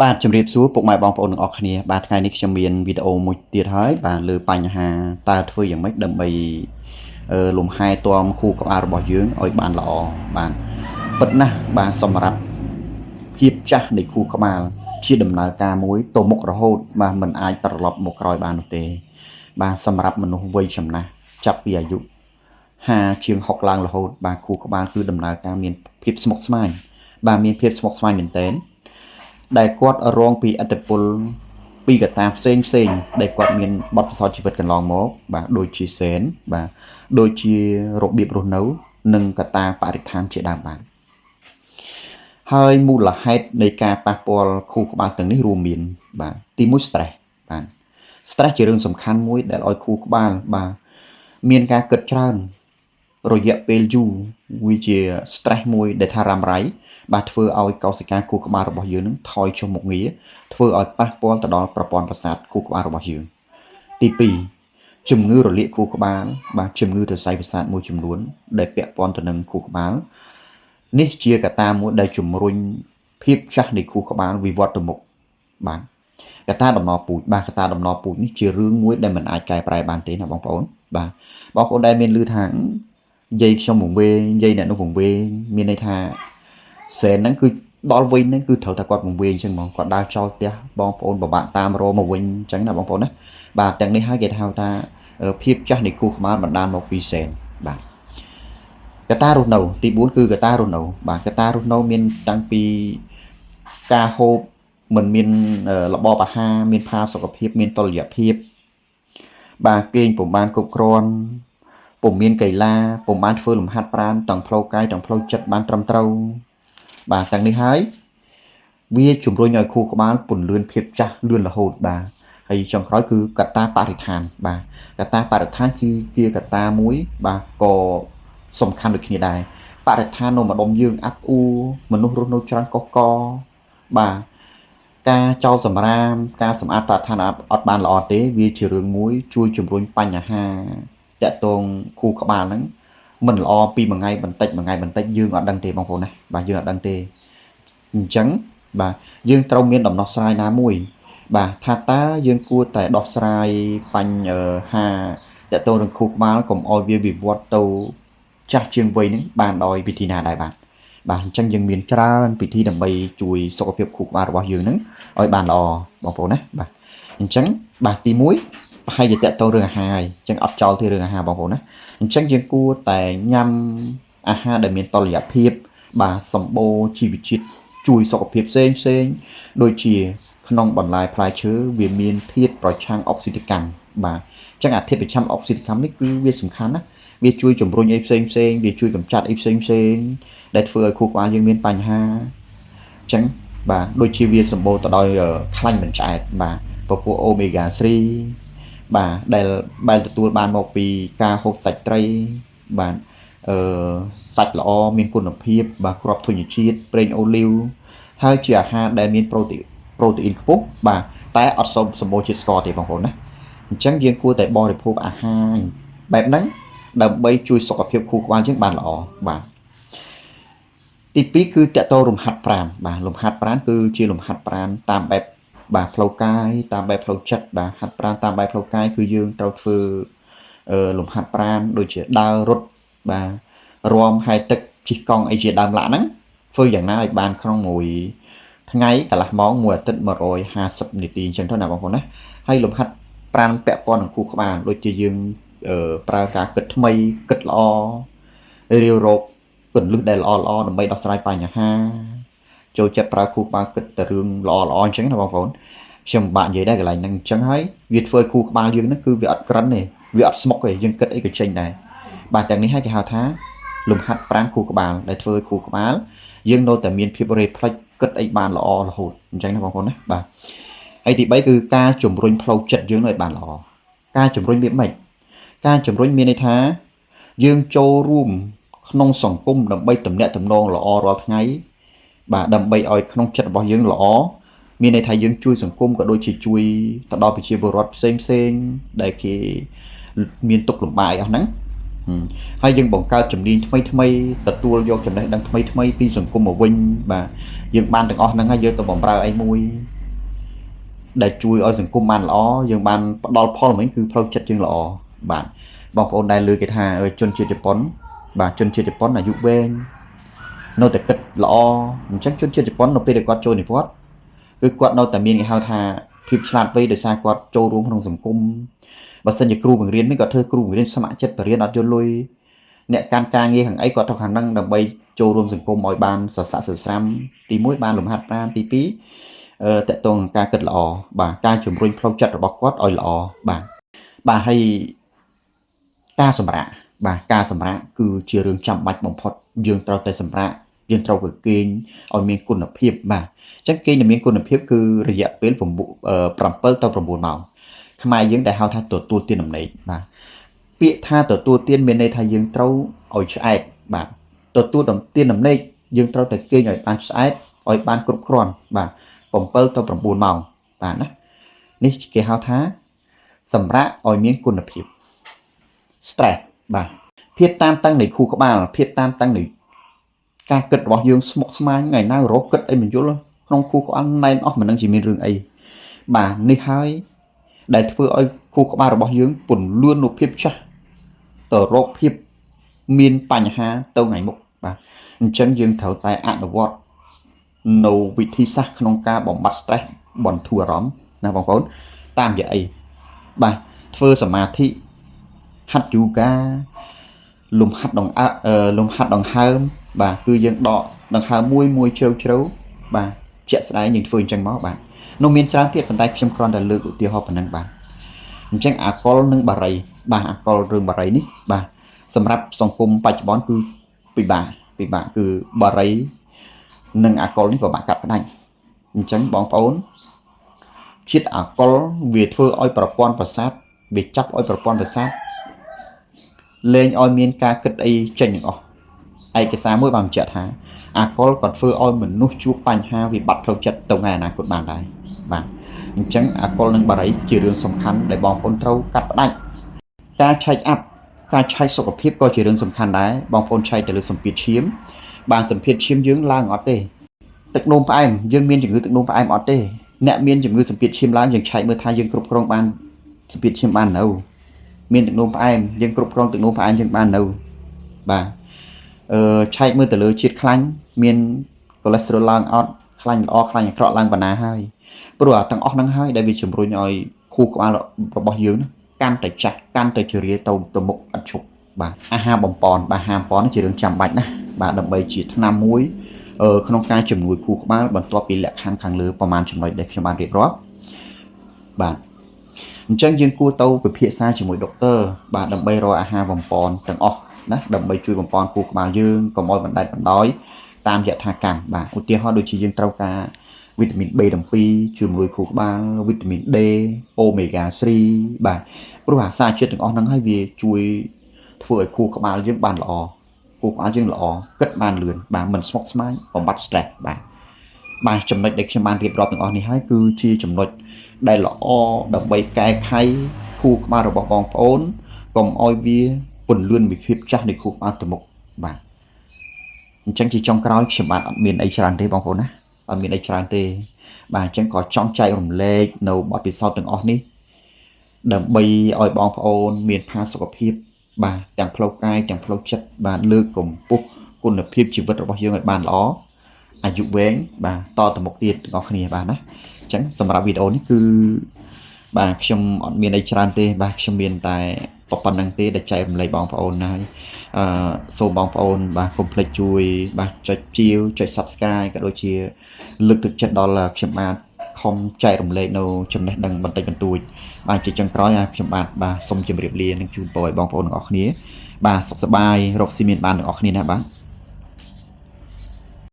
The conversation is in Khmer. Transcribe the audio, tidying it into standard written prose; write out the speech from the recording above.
បាទជំរាបសួរពុកម៉ែបងប្អូនទាំងអស់គ្នាបាទថ្ងៃនេះខ្ញុំមានវីដេអូមួយទៀតហើយបាទលើបញ្ហាតើធ្វើយ៉ាងម៉េចដើម្បីលំហែទាំខួរក្បាលរបស់យើងឲ្យបានល្អបាទពិតណាស់បាទសម្រាប់ភាពចាស់នៃខួរក្បាលជាដំណើរការមួយទៅមុខរហូតបាទមិនអាចត្រឡប់មកក្រោយបាននោះទេបាទសម្រាប់មនុស្សវ័យចំណាស់ចាប់ពីអាយុ50ជាង60ឡើងរហូតបាទខួរក្បាលគឺដំណើរការមានភាពស្មុគស្មាញបាទមានភាពស្មុគស្មាញមែនទែនដែលគាត់រងពីឥទ្ធិពលពីកត្តាផ្សេងដែលគាត់មានបទពិសោធន៍ជីវិតកន្លងមកបាទដូចជាសេនបាទដូចជារបៀបរស់នៅនិងកត្តាបរិស្ថានជាដើមបាទហើយមូលហេតុនៃការប៉ះពាល់ខួរក្បាលទាំងនេះរួមមានបាទទី1 stress បាទ stress ជារឿងសំខាន់មួយដែលឲ្យខួរក្បាលបាទមានការគិតច្រើនរយៈពេលយូរវាជា stress មួយដែលថារ៉ាំរ៉ៃបាទធ្វើឲ្យកោសិកាខួរក្បាលរបស់យើងនឹងថយចុះមុខងារធ្វើឲ្យប៉ះពាល់ទៅដល់ប្រព័ន្ធប្រសាទខួរក្បាលរបស់យើងទី2ជំងឺរលាកខួរក្បាលបាទជំងឺសរសៃប្រសាទមួយចំនួនដែលពាក់ព័ន្ធទៅនឹងខួរក្បាលនេះជាកត្តាមួយដែលជំរុញភាពចាស់នៃខួរក្បាលវិវត្តទៅមុខបាទកត្តាដំណពូជបាទកត្តាដំណពូជនេះជារឿងមួយដែលមិនអាចកែប្រែបានទេណាបងប្អូនបាទបងប្អូនដែលមានឮថានិយាយខ្ញុំវង្វេងនិយាយអ្នកនោះវង្វេងមានន័យថាសែនហ្នឹងគឺដល់វិញហ្នឹងគឺត្រូវតែគាត់វង្វេងអញ្ចឹងហ្មងគាត់ដើរចោលផ្ទះបងប្អូនពិបាកតាមរមកវិញអញ្ចឹងណាបងប្អូនណាបាទទាំងនេះហើយគេហៅថាភាពចាស់នៃខួរក្បាលបណ្ដាលមកពីសែនបាទកត្តារស់នៅទី4គឺកត្តារស់នៅបាទកត្តារស់នៅមានតាំងពីការហូបមិនមានរបបអាហារមានផាសុកភាពមានតុល្យភាពបាទគេងពុំបានគ្រប់គ្រាន់ពុំមានកីឡាពុំបានធ្វើលំហាត់ប្រាណទាំងផ្លូវកាយទាំងផ្លូវចិត្តបានត្រឹមត្រូវបាទទាំងនេះហើយវាជំរុញឲ្យខួរក្បាលពន្លឿនភាពចាស់លឿនរហូតបាទហើយចុងក្រោយគឺកត្តាបរិស្ថានបាទកត្តាបរិស្ថានគឺជាកត្តាមួយបាទក៏សំខាន់ដូចគ្នាដែរបរិស្ថាននៅម្ដុំយើងអាប់អួរមនុស្សរស់នៅច្រើនកុះកបាទការចោលសម្រាមការសម្អាតបរិស្ថានអត់បានល្អទេវាជារឿងមួយជួយជំរុញបញ្ហាតាក់ទងខួរក្បាលហ្នឹងមិនល្អពីមួយថ្ងៃបន្តិចយើងអត់ដឹងទេបងប្អូនណាបាទយើងអត់ដឹងទេអញ្ចឹងបាទយើងត្រូវមានដំណោះស្រាយណាមួយបាទថាតើយើងគួរតែដោះស្រាយបញ្ហាតាក់ទងនឹងខួរក្បាលកុំឲ្យវាវិវត្តទៅចាស់ជាងវ័យហ្នឹងបានដោយវិធីណាដែរបាទអញ្ចឹងយើងមានច្រើនពិធីដើម្បីជួយសុខភាពខួរក្បាលរបស់យើងហ្នឹងឲ្យបានល្អបងប្អូនណាបាទអញ្ចឹងបាទទី1ប្រហែលជាតាក់ទងរឿងអាហារហើយអញ្ចឹងអត់ចោលទេរឿងអាហារបងប្អូនណាអញ្ចឹងយើងគួរតែញ៉ាំអាហារដែលមានតុល្យភាពបាទសម្បូរជីវជាតិជួយសុខភាពផ្សេងដូចជាក្នុងបន្លែផ្លែឈើវាមានធាតុប្រឆាំងអុកស៊ីតកម្មបាទអញ្ចឹងអាធាតុប្រឆាំងអុកស៊ីតកម្មនេះគឺវាសំខាន់ណាវាជួយជំរុញអីផ្សេងវាជួយកម្ចាត់អីផ្សេងដែលធ្វើឲ្យខួរក្បាលយើងមានបញ្ហាអញ្ចឹងបាទដូចជាវាសម្បូរទៅដោយខ្លាញ់មិនឆ្អែតបាទពពួកអូមេហ្គា3បាទដែលទទួលបានមកពីការហូបសាច់ត្រីបាទសាច់ល្អមានគុណភាពបាទគ្រាប់ធញ្ញជាតិប្រេងអូលីវហើយជាអាហារដែលមានប្រូតេអ៊ីនខ្ពស់បាទតែអត់សម្បូរជាតិស្ករទេបងប្អូនណាអញ្ចឹងយើងគួរតែបរិភោគអាហារបែបហ្នឹងដើម្បីជួយសុខភាពខួរក្បាលយើងបានល្អបាទទី2គឺតកតលំហាត់ប្រាណបាទលំហាត់ប្រាណគឺជាលំហាត់ប្រាណតាមបែបបាទផ្លូវកាយតាមបែបផ្លូវចិត្តបាទហាត់ប្រាណតាមបែបផ្លូវកាយគឺយើងត្រូវធ្វើលំហាត់ប្រាណដូចជាដើររត់បាទរាំហែលទឹកជិះកង់អីជាដើមឡាក់ហ្នឹងធ្វើយ៉ាងណាឲ្យបានក្នុងមួយថ្ងៃកន្លះម៉ោងមួយអាទិត្យ150នាទីអញ្ចឹងទៅណាបងប្អូនណាហើយលំហាត់ប្រាណពាក់ព័ន្ធនឹងខួរក្បាលដូចជាយើងប្រើការគិតថ្មីគិតល្អរាវរកគន្លឹះដែលល្អដើម្បីដោះស្រាយបញ្ហាចូលចិត្តប្រើខួរក្បាលគិតតែរឿងល្អអញ្ចឹងណាបងប្អូនខ្ញុំបាក់និយាយដែរកន្លែងហ្នឹងអញ្ចឹងហើយវាធ្វើឲ្យខួរក្បាលយើងហ្នឹងគឺវាអត់ក្រិនទេវាអត់ស្មុកទេយើងគិតអីក៏ចេញដែរបាទទាំងនេះហើយគេហៅថាលំហាត់ប្រាណខួរក្បាលដែលធ្វើឲ្យខួរក្បាលយើងនៅតែមានភាពរេផ្លេចគិតអីបានល្អរហូតអញ្ចឹងណាបងប្អូនណាបាទហើយទី3គឺការជំរុញផ្លូវចិត្តយើងឲ្យបានល្អការជំរុញវាមិនការជំរុញមានន័យថាយើងចូលរួមក្នុងសង្គមដើម្បីទំនាក់ទំនងល្អរាល់ថ្ងៃបាទដើម្បីឲ្យក្នុងចិត្តរបស់យើងល្អមានន័យថាយើងជួយសង្គមក៏ដូចជាជួយទៅដល់ប្រជាពលរដ្ឋផ្សេងដែលគេមានទុក្ខលំបាកអស់ហ្នឹង ហើយយើងបង្កើតជំនាញថ្មីទទួលយកចំណេះដឹងថ្មីពីសង្គមមកវិញបាទយើងបានទាំងអស់ហ្នឹងហើយយើងទៅបំរើអីមួយដែលជួយឲ្យសង្គមបានល្អយើងបានផ្ដល់ផលមិញគឺផ្លូវចិត្តយើងល្អបាទបងប្អូនដែលលើគេថាជនជាតិជប៉ុនបាទជនជាតិជប៉ុនអាយុវែងនៅតែគិតល្អអញ្ចឹងជនជាតិជប៉ុននៅពេលដែលគាត់ចូលនិវត្តន៍គឺគាត់នៅតែមានគេហៅថាភាពឆ្លាតវៃដោយសារគាត់ចូលរួមក្នុងសង្គមបើសិនជាគ្រូបង្រៀនមិនគាត់ធ្វើគ្រូបង្រៀនស្ម័គ្រចិត្តបរៀនអត់យល់លុយអ្នកកាន់ការងារខាងអីគាត់ទៅខាងហ្នឹងដើម្បីចូលរួមសង្គមឲ្យបានសស័កសស្រាំទី1បានលំហាត់ប្រាណទី2តកតងការគិតល្អបាទការជំរុញផ្លូវចិត្តរបស់គាត់ឲ្យល្អបាទហើយការសម្រាកបាទការសម្រាកគឺជារឿងចាំបាច់បំផុតយើងត្រូវតែសម្រាកយើងត្រូវទៅគេងឲ្យមានគុណភាពបាទអញ្ចឹងគេងដែលមានគុណភាពគឺរយៈពេល7ទៅ9ម៉ោងខ្មែរយើងដែលហៅថាទទួលទានដំណេកបាទពាក្យថាទទួលទានមានន័យថាយើងត្រូវឲ្យឆ្អែតបាទទទួលទានដំណេកយើងត្រូវតែគេងឲ្យបានឆ្អែតឲ្យបានគ្រប់គ្រាន់បាទ7ទៅ9ម៉ោងបាទណានេះគេហៅថាសម្រាកឲ្យមានគុណភាព stress បាទភាពតានតឹងនៃខួរក្បាលភាពតានតឹងនៃការគិតរបស់យើងស្មុគស្មាញថ្ងៃណារកគិតអីមិនយល់ក្នុងខួរក្បាលណែនអស់មិនដឹងជាមានរឿងអីបាទនេះហើយដែលធ្វើឲ្យខួរក្បាលរបស់យើងពន្លឿននូវភាពចាស់ទៅរកភាពមានបញ្ហាទៅថ្ងៃមុខបាទអញ្ចឹងយើងត្រូវតែអនុវត្តនៅវិធីសាស្ត្រក្នុងការបំបត្តិ stress បន្ធូរអារម្មណ៍ណាបងប្អូនតាមរយៈអីបាទធ្វើសមាធិហាត់យូហ្គាលំហាត់ដង្ហើមបាទគឺយើងដកដង្ហើមមួយជ្រៅបាទជាក់ស្ដែងយើងធ្វើអញ្ចឹងមកបាទនោះមានច្រើនទៀតប៉ុន្តែខ្ញុំគ្រាន់តែលើកឧទាហរណ៍ប៉ុណ្ណឹងបាទអញ្ចឹងអាកុលនិងបារីបាទអាកុលរឿងបារីនេះបាទសម្រាប់សង្គមបច្ចុប្បន្នគឺពិបាកគឺបារីនិងអាកុលនេះពិបាកកាត់ផ្ដាច់អញ្ចឹងបងប្អូនជាតិអាកុលវាធ្វើឲ្យប្រព័ន្ធប្រសាទវាចាប់ឲ្យប្រព័ន្ធប្រសាទលែងឲ្យមានការគិតអីចេញទាំងអស់ឯកសារមួយបានបញ្ជាក់ថាអាកុលក៏ធ្វើឲ្យមនុស្សជួបបញ្ហាវិបត្តិផ្លូវចិត្តទៅថ្ងៃអនាគតបានដែរបាទអញ្ចឹងអាកុលនិងបារីជារឿងសំខាន់ដែលបងប្អូនត្រូវកាត់ផ្ដាច់ការឆែកអាប់ការឆែកសុខភាពក៏ជារឿងសំខាន់ដែរបងប្អូនឆែកទៅលើសម្ពាធឈាមបានសម្ពាធឈាមយើងឡើងអត់ទេទឹកនោមផ្អែមយើងមានជំងឺទឹកនោមផ្អែមអត់ទេអ្នកមានជំងឺសម្ពាធឈាមឡើងយើងឆែកមើលថាយើងគ្រប់គ្រងបានសម្ពាធឈាមបាននៅមានទឹកនោមផ្អែមយើងគ្រប់គ្រងទឹកនោមផ្អែមយើងបាននៅបាទឆែកមើលទៅលើជាតិខ្លាញ់មានកូលេស្តេរ៉ុលឡើងអត់ខ្លាញ់ល្អខ្លាញ់អាក្រក់ឡើងប៉ុណ្ណាហើយព្រោះអាទាំងអស់ហ្នឹងហើយដែលវាជំរុញឲ្យខួរក្បាលរបស់យើងកាន់តែចាស់កាន់តែជ្រាទៅមុខអត់ឈប់បាទអាហារបំពន់បាទអាហារបំពន់ជារឿងចាំបាច់ណាស់បាទដើម្បីជាថ្នាំមួយក្នុងការជំនួយខួរក្បាលបន្ទាប់ពីលក្ខខណ្ឌខាងលើប្រមាណចំណុចដែលខ្ញុំបានរៀបរាប់បាទអញ្ចឹងយើងគួរទៅពិភាក្សាជាមួយដុកទ័របាទដើម្បីរកអាហារបំពន់ទាំងអស់ណាដើម្បីជួយបំពន់ខួរក្បាលយើងកុំឲ្យបណ្តែតបណ្ដោយតាមយថាកម្មបាទឧទាហរណ៍ដូចជាយើងត្រូវការវីតាមីន B12 ជួយខួរក្បាលវីតាមីន D Omega 3បាទព្រោះអាសារជាតិទាំងអស់ហ្នឹងហើយវាជួយធ្វើឲ្យខួរក្បាលយើងបានល្អខួរក្បាលយើងល្អគិតបានលឿនបាទមិនស្មុគស្មាញបំបត្តិ stress បាទចំណុចដែលខ្ញុំបានរៀបរាប់ទាំងអស់នេះហើយគឺជាចំណុចដែលល្អដើម្បីកែខៃខួរក្បាលរបស់បងប្អូនកុំឲ្យវាពន្លឿនវិភាពចាស់នៃខួរក្បាលទៅមុខបាទអញ្ចឹងជាចុងក្រោយខ្ញុំបាទអត់មានអីច្រើនទេបងប្អូនណាអត់មានអីច្រើនទេបាទអញ្ចឹងក៏ចង់ចែករំលែកនៅបទពិសោធន៍ទាំងអស់នេះដើម្បីឲ្យបងប្អូនមានផាសុកភាពបាទទាំងផ្លូវកាយទាំងផ្លូវចិត្តបាទលើកកម្ពស់គុណភាពជីវិតរបស់យើងឲ្យបានល្អអាយុវែងបាទតទៅមុខទៀតទាំងអស់គ្នាបាទណាអញ្ចឹងសម្រាប់វីដេអូនេះគឺបាទខ្ញុំអត់មានអីច្រើនទេបាទខ្ញុំមានតែប៉ុណ្្នឹងទេដែលចែករំលែកបងប្អូនហើយសូមបងប្អូនបាទកុំភ្លេចជួយបាទចុចជាវចុច Subscribe ក៏ដូចជាលើកទឹកចិត្តដល់ខ្ញុំបាទខំចែករំលែកនៅចំណេះដឹងបន្តិចបន្តួចបាទជាចុងក្រោយខ្ញុំបាទសូមជម្រាបលានិងជូនពរឲ្យបងប្អូនទាំងអស់គ្នាបាទសុខសប្បាយរកស៊ីមានបានទាំងអស់គ្នាណាបាទ